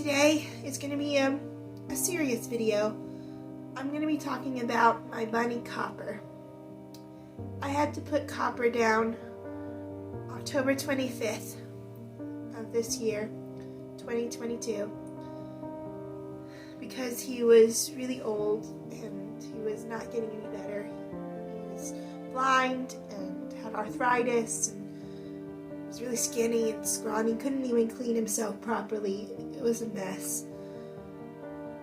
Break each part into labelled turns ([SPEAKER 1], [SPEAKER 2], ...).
[SPEAKER 1] today is going to be a serious video. I'm going to be talking about my bunny Copper. I had to put Copper down October 25th of this year, 2022, because he was really old and he was not getting any better. He was blind and had arthritis and was really skinny and scrawny, couldn't even clean himself properly. It was a mess.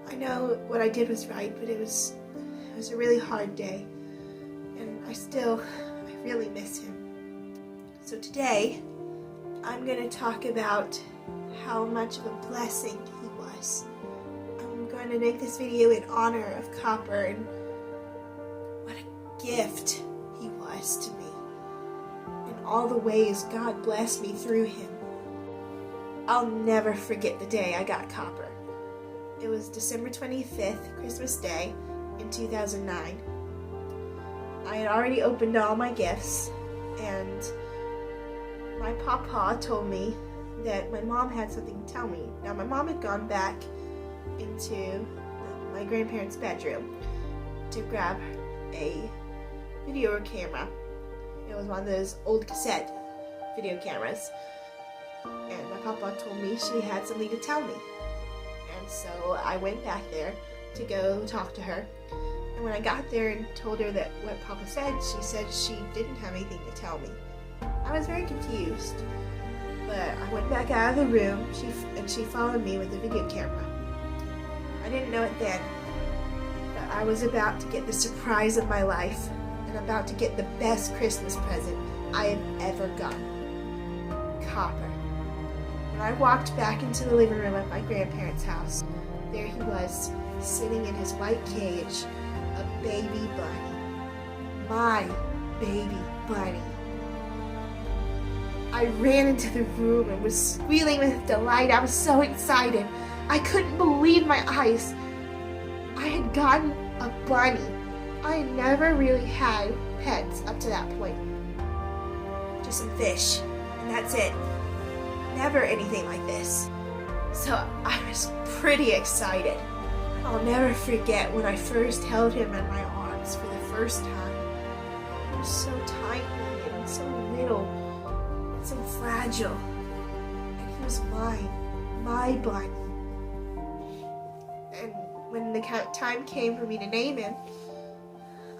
[SPEAKER 1] I know what I did was right, but it was a really hard day, and I really miss him. So today, I'm going to talk about how much of a blessing he was. I'm going to make this video in honor of Copper and what a gift he was to me, and all the ways God blessed me through him. I'll never forget the day I got Copper. It was December 25th, Christmas Day, in 2009. I had already opened all my gifts, and my papa told me that my mom had something to tell me. Now, my mom had gone back into my grandparents' bedroom to grab a video camera. It was one of those old cassette video cameras. And my papa told me she had something to tell me. And so I went back there to go talk to her. And when I got there and told her that what Papa said, she said she didn't have anything to tell me. I was very confused. But I went back out of the room, and she followed me with the video camera. I didn't know it then, but I was about to get the surprise of my life, and about to get the best Christmas present I have ever gotten. Copper. When I walked back into the living room at my grandparents' house, there he was, sitting in his white cage, a baby bunny. My baby bunny. I ran into the room and was squealing with delight. I was so excited. I couldn't believe my eyes. I had gotten a bunny. I had never really had pets up to that point. Just some fish, and that's it. Never anything like this. So I was pretty excited. I'll never forget when I first held him in my arms for the first time. He was so tiny and so little and so fragile. And he was mine, my bunny. And when the time came for me to name him,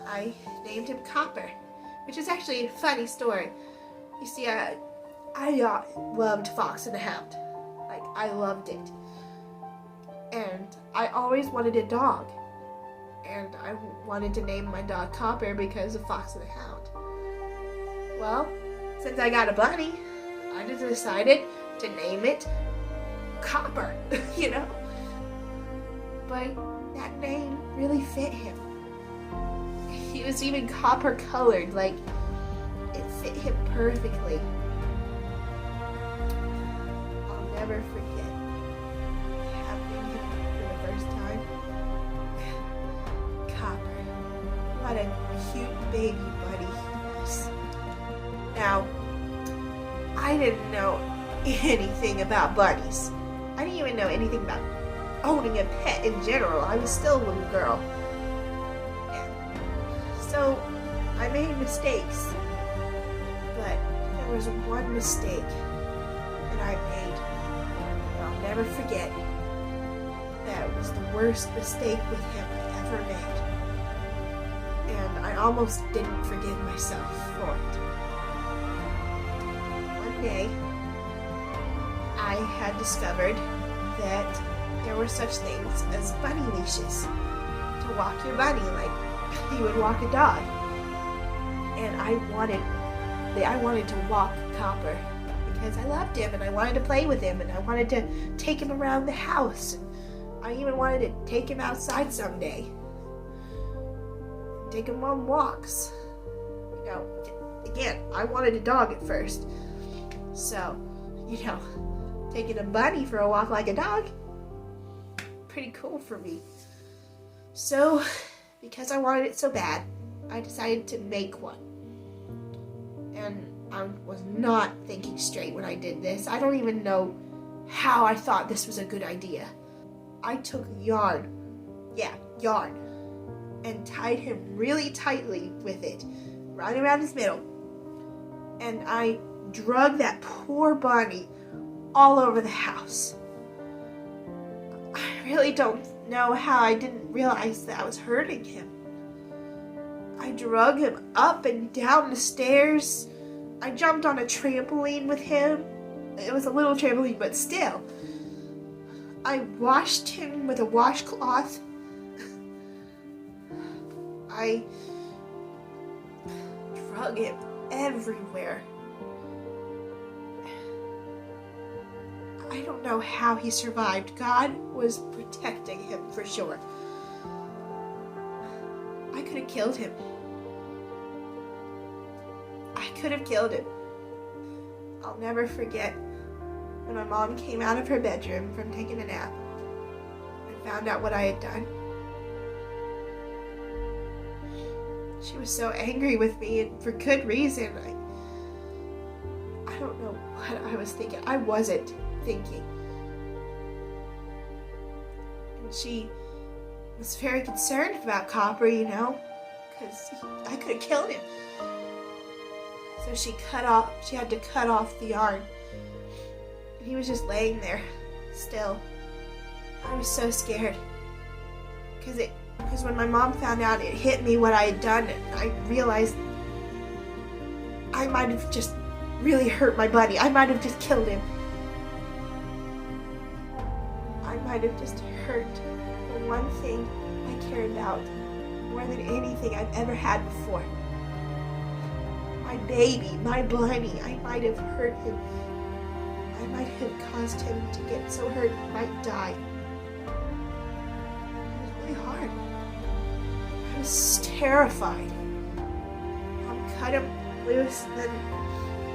[SPEAKER 1] I named him Copper, which is actually a funny story. You see, I loved Fox and the Hound. Like, I loved it. And I always wanted a dog. And I wanted to name my dog Copper because of Fox and the Hound. Well, since I got a bunny, I just decided to name it Copper, you know? But that name really fit him. He was even copper colored, like, it fit him perfectly. Never forget having him for the first time. Copper. What a cute baby buddy he was. Now, I didn't know anything about bunnies. I didn't even know anything about owning a pet in general. I was still a little girl. And so, I made mistakes. But there was one mistake that I made. I'll never forget. That was the worst mistake with him I ever made. And I almost didn't forgive myself for it. One day, I had discovered that there were such things as bunny leashes to walk your bunny like you would walk a dog. And I wanted to walk Copper, because I loved him and I wanted to play with him and I wanted to take him around the house. And I even wanted to take him outside someday. Take him on walks. You know, again, I wanted a dog at first. So, you know, taking a bunny for a walk like a dog, pretty cool for me. So, because I wanted it so bad, I decided to make one. And I was not thinking straight when I did this. I don't even know how I thought this was a good idea. I took yarn, and tied him really tightly with it, right around his middle. And I drug that poor bunny all over the house. I really don't know how I didn't realize that I was hurting him. I drug him up and down the stairs. I jumped on a trampoline with him. It was a little trampoline, but still. I washed him with a washcloth. I drug him everywhere. I don't know how he survived. God was protecting him for sure. I could have killed him. I could have killed him. I'll never forget when my mom came out of her bedroom from taking a nap and found out what I had done. She was so angry with me, and for good reason. I don't know what I was thinking. I wasn't thinking. And she was very concerned about Copper, because I could have killed him. So she had to cut off the yarn. And he was just laying there, still. I was so scared. Because when my mom found out, it hit me what I had done, and I realized I might have just really hurt my buddy. I might have just killed him. I might have just hurt the one thing I cared about more than anything I've ever had before. My baby, my bunny. I might have hurt him. I might have caused him to get so hurt he might die. It was really hard. I was terrified. Mom cut him loose, and then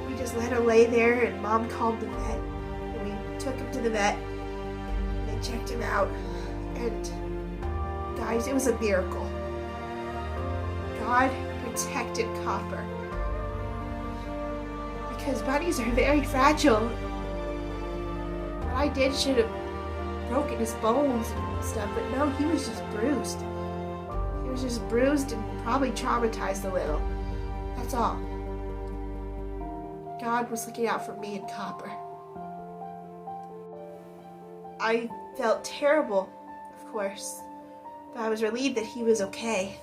[SPEAKER 1] we just let her lay there, and Mom called the vet. And we took him to the vet. They checked him out, and guys, it was a miracle. God protected Copper. Because bunnies are very fragile. What I did should have broken his bones and stuff, but no, he was just bruised. He was just bruised and probably traumatized a little. That's all. God was looking out for me and Copper. I felt terrible, of course, but I was relieved that he was okay.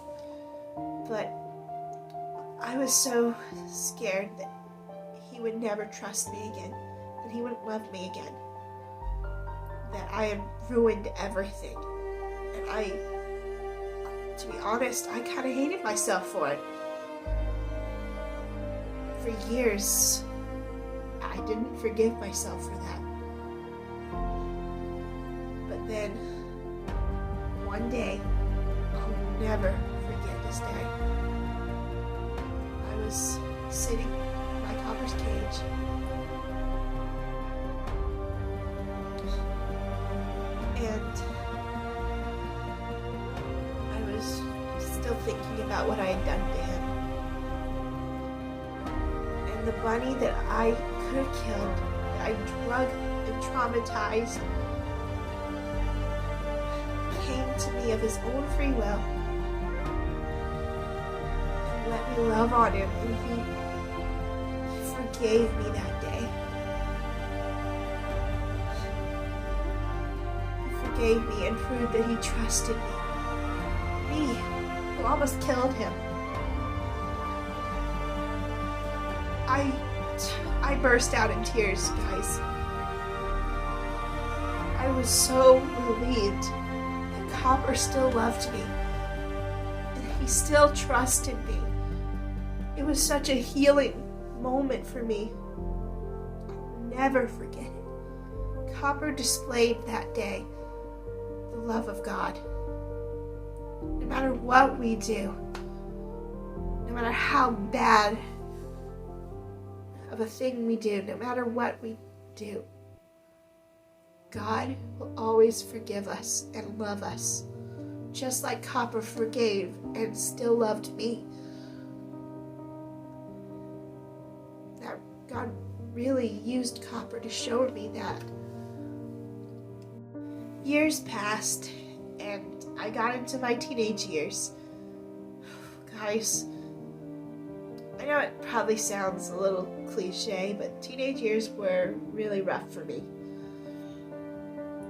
[SPEAKER 1] But I was so scared that he would never trust me again, that he wouldn't love me again, that I had ruined everything. And to be honest, I kind of hated myself for it. For years, I didn't forgive myself for that. But then, one day, I'll never forget this day. I was sitting in my Copper's cage. And I was still thinking about what I had done to him. And the bunny that I could have killed, that I drugged and traumatized, came to me of his own free will and let me love on him, and he forgave me that day. He forgave me and proved that he trusted me. Me, who almost killed him. I burst out in tears, guys. I was so relieved that Copper still loved me, and he still trusted me. It was such a healing moment for me. I'll never forget it. Copper displayed that day the love of God. No matter what we do, no matter how bad of a thing we do, no matter what we do, God will always forgive us and love us, just like Copper forgave and still loved me. That God really used Copper to show me that Years passed, and I got into my teenage years. Guys, I know it probably sounds a little cliche, but teenage years were really rough for me.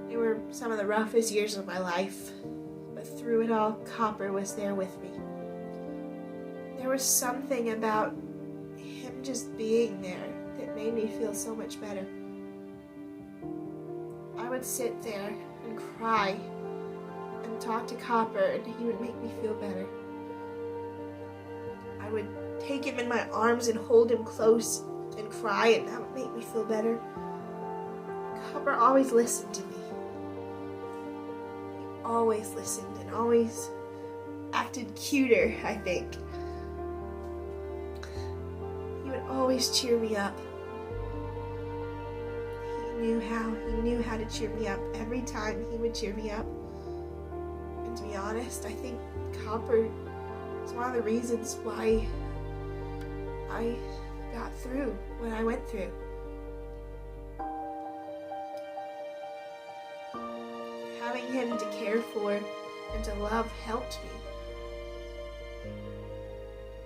[SPEAKER 1] They were some of the roughest years of my life, but through it all, Copper was there with me. There was something about him just being there that made me feel so much better. I would sit there and cry and talk to Copper, and he would make me feel better. I would take him in my arms and hold him close and cry, and that would make me feel better. Copper always listened to me. He always listened and always acted cuter, I think. He would always cheer me up. He knew how to cheer me up every time he would cheer me up. And to be honest, I think Copper is one of the reasons why I got through what I went through. Having him to care for and to love helped me.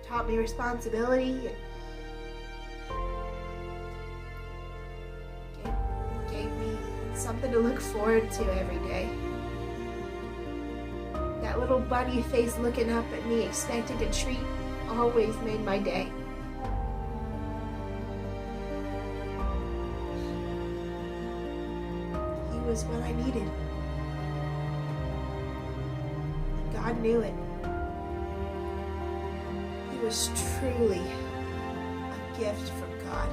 [SPEAKER 1] Taught me responsibility and gave me something to look forward to every day. That little bunny face looking up at me expecting a treat always made my day. He was what I needed. God knew it. He was truly a gift from God.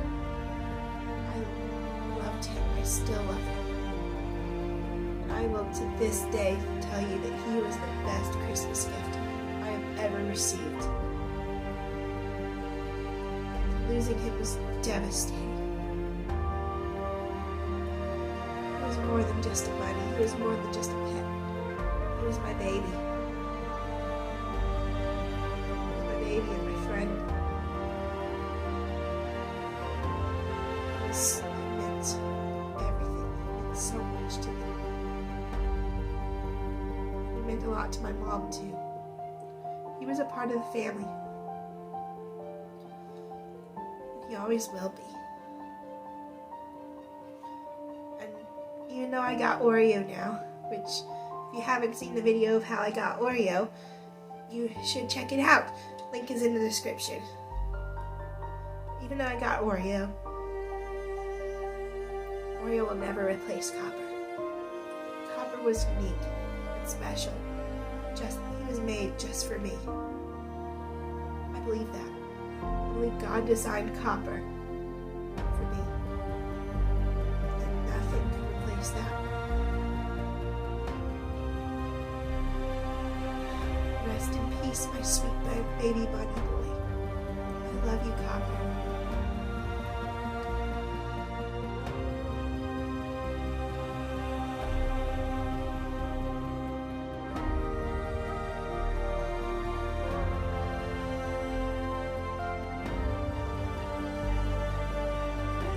[SPEAKER 1] I loved him. I still love him. And I will to this day tell you that he was the best Christmas gift I have ever received. Losing him was devastating. He was more than just a buddy. He was more than just a pet. He was my baby. And my friend. It meant everything. It meant so much to me. It meant a lot to my mom too. He was a part of the family. And he always will be. And even though I got Oreo now, which if you haven't seen the video of how I got Oreo, you should check it out. Link is in the description. Even though I got Oreo, Oreo will never replace Copper. Copper was unique and special. He was made just for me. I believe that. I believe God designed Copper for me. And nothing can replace that. Rest in peace, my sweet baby bunny boy. I love you, Copper.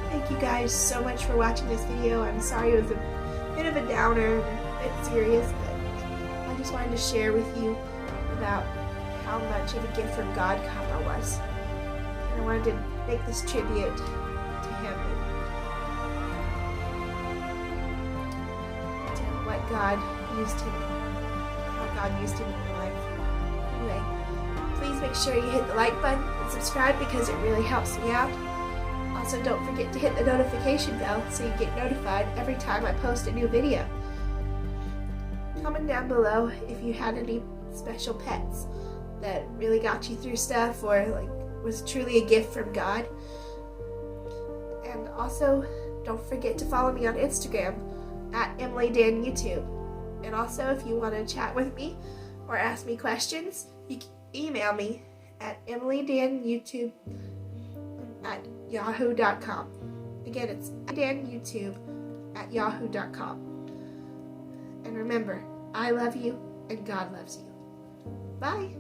[SPEAKER 1] Thank you guys so much for watching this video. I'm sorry it was a bit of a downer, a bit serious, but I just wanted to share with you about how much of a gift from God Copper was. And I wanted to make this tribute to him and to what God used him, how God used him in my life. Anyway, please make sure you hit the like button and subscribe because it really helps me out. Also, don't forget to hit the notification bell so you get notified every time I post a new video. Comment down below if you had any special pets that really got you through stuff or was truly a gift from God. And also, don't forget to follow me on Instagram at EmilyDan YouTube. And also, if you want to chat with me or ask me questions, you can email me at EmilyDanYouTube@yahoo.com. Again, it's EmilyDanYouTube@yahoo.com. And remember, I love you and God loves you. Bye.